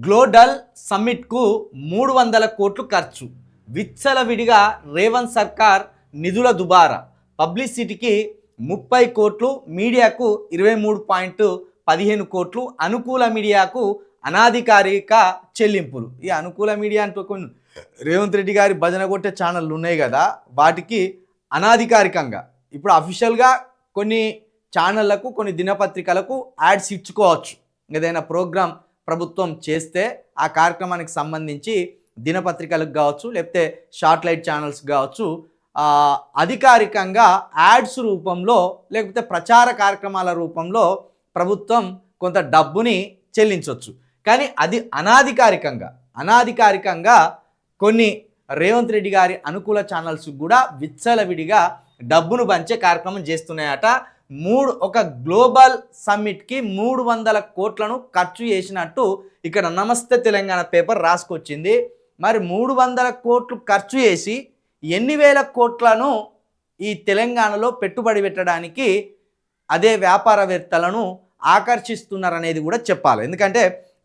Global సమ్మిట్కు 300 కోట్లు ఖర్చు. విచ్చలవిడిగా రేవంత్ సర్కార్ నిధుల దుబారా. పబ్లిసిటీకి 30 కోట్లు, మీడియాకు 23.15 కోట్లు, అనుకూల మీడియాకు అనాధికారిక చెల్లింపులు. ఈ అనుకూల మీడియా అంటూ కొన్ని రేవంత్ రెడ్డి గారి భజన కొట్టే ఛానళ్ళు ఉన్నాయి కదా, వాటికి అనాధికారికంగా ఇప్పుడు అఫీషియల్గా కొన్ని ఛానళ్లకు, కొన్ని దినపత్రికలకు యాడ్స్ ఇచ్చుకోవచ్చు. ఏదైనా ప్రోగ్రాం ప్రభుత్వం చేస్తే ఆ కార్యక్రమానికి సంబంధించి దినపత్రికలకు కావచ్చు, లేకపోతే శాటిలైట్ ఛానల్స్ కావచ్చు, అధికారికంగా యాడ్స్ రూపంలో లేకపోతే ప్రచార కార్యక్రమాల రూపంలో ప్రభుత్వం కొంత డబ్బుని చెల్లించవచ్చు. కానీ అది అనాధికారికంగా కొన్ని రేవంత్ రెడ్డి గారి అనుకూల ఛానల్స్ కూడా విచ్చలవిడిగా డబ్బును పంచే కార్యక్రమం చేస్తున్నాయట. ఒక గ్లోబల్ సమ్మిట్కి 300 కోట్లను ఖర్చు చేసినట్టు ఇక్కడ నమస్తే తెలంగాణ పేపర్ రాసుకొచ్చింది. మరి 300 కోట్లు ఖర్చు చేసి ఎన్ని వేల కోట్లను ఈ తెలంగాణలో పెట్టుబడి పెట్టడానికి అదే వ్యాపారవేత్తలను ఆకర్షిస్తున్నారనేది కూడా చెప్పాలి. ఎందుకంటే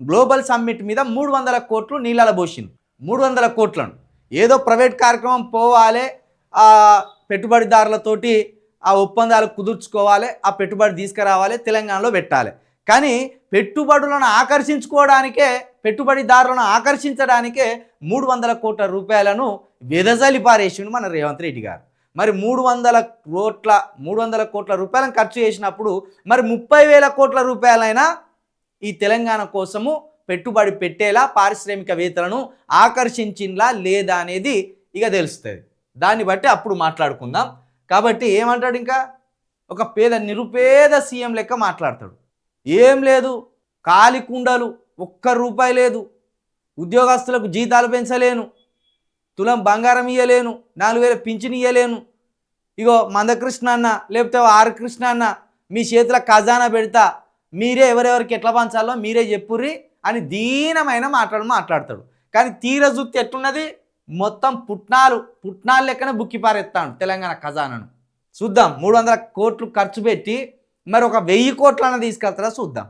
గ్లోబల్ సమ్మిట్ మీద 300 కోట్లు నీళ్ళలో పోసింది. 300 కోట్లను ఏదో ప్రైవేట్ కార్యక్రమం పోవాలి, పెట్టుబడిదారులతోటి ఆ ఒప్పందాలు కుదుర్చుకోవాలి, ఆ పెట్టుబడి తీసుకురావాలి, తెలంగాణలో పెట్టాలి. కానీ పెట్టుబడులను పెట్టుబడిదారులను ఆకర్షించడానికే 300 కోట్ల రూపాయలను వెదజల్లి పారేసిండు మన రేవంత్ రెడ్డి గారు. మరి 300 కోట్ల రూపాయలను ఖర్చు చేసినప్పుడు మరి 30,000 కోట్ల రూపాయలైనా ఈ తెలంగాణ కోసము పెట్టుబడి పెట్టేలా పారిశ్రామికవేత్తలను ఆకర్షించిందా లేదా అనేది ఇక తెలుస్తుంది. దాన్ని బట్టి అప్పుడు మాట్లాడుకుందాం. కాబట్టి ఏమంటాడు, ఇంకా ఒక నిరుపేద సీఎం లెక్క మాట్లాడతాడు. ఏం లేదు, కాలి కుండలు, ₹1 లేదు, ఉద్యోగస్తులకు జీతాలు పెంచలేను, తులం బంగారం ఇయ్యలేను, 4,000 పింఛన్ ఇయ్యలేను, ఇగో మందకృష్ణ అన్న లేకపోతే ఆర్ కృష్ణ అన్న మీ చేతిలో ఖజానా పెడతా, మీరే ఎవరెవరికి ఎట్లా పంచాలో మీరే చెప్పుర్రి అని దీనమైన మాట్లాడతాడు. కానీ తీర జుత్తి ఎట్టున్నది, మొత్తం పుట్నాలు లెక్కనే బుక్కి పారేస్తాడు తెలంగాణ ఖజానాను. చూద్దాం 300 కోట్లు ఖర్చు పెట్టి మరి ఒక 1000 కోట్లన్న తీసుకెళ్తారా చూద్దాం.